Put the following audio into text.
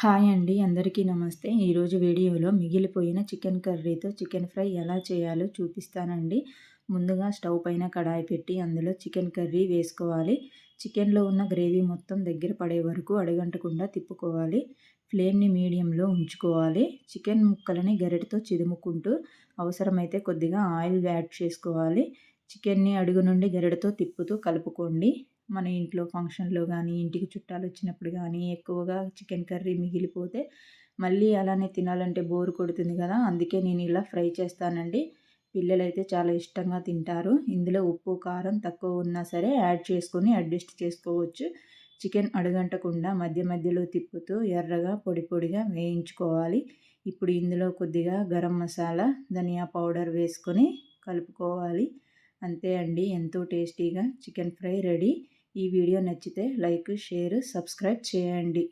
Hi అండి. అందరికీ నమస్తే. ఈరోజు వీడియోలో మిగిలిపోయిన చికెన్ కర్రీతో చికెన్ ఫ్రై ఎలా చేయాలో చూపిస్తానండి. ముందుగా స్టవ్ పైన కడాయి పెట్టి అందులో చికెన్ కర్రీ వేసుకోవాలి. చికెన్లో ఉన్న గ్రేవీ మొత్తం దగ్గర పడే వరకు అడుగంటకుండా తిప్పుకోవాలి. ఫ్లేమ్ని మీడియంలో ఉంచుకోవాలి. చికెన్ ముక్కలని గరిటెతో చిదుముకుంటూ అవసరమైతే కొద్దిగా ఆయిల్ యాడ్ చేసుకోవాలి. చికెన్ని అడుగు నుండి గరిటెతో తిప్పుతూ కలుపుకోండి. మన ఇంట్లో ఫంక్షన్‌లో గానీ, ఇంటికి చుట్టాలు వచ్చినప్పుడు గానీ, ఎక్కువగా చికెన్ కర్రీ మిగిలిపోతే మళ్ళీ అలానే తినాలంటే బోర్ కొడుతుంది కదా! అందుకే నేను ఇలా ఫ్రై చేస్తానండి. పిల్లలైతే చాలా ఇష్టంగా తింటారు. ఇందులో ఉప్పు, కారం తక్కువ ఉన్నా సరే యాడ్ చేసుకొని అడ్జస్ట్ చేసుకోవచ్చు. చికెన్ అడుగంటకుండా మధ్య మధ్యలో తిప్పుతూ ఎర్రగా పొడి పొడిగా వేయించుకోవాలి. ఇప్పుడు ఇందులో కొద్దిగా గరం మసాలా, ధనియా పౌడర్ వేసుకొని కలుపుకోవాలి. అంతే అండి, ఎంతో టేస్టీగా చికెన్ ఫ్రై రెడీ. ఈ వీడియో నచ్చితే లైక్, షేర్, సబ్స్క్రైబ్ చేయండి.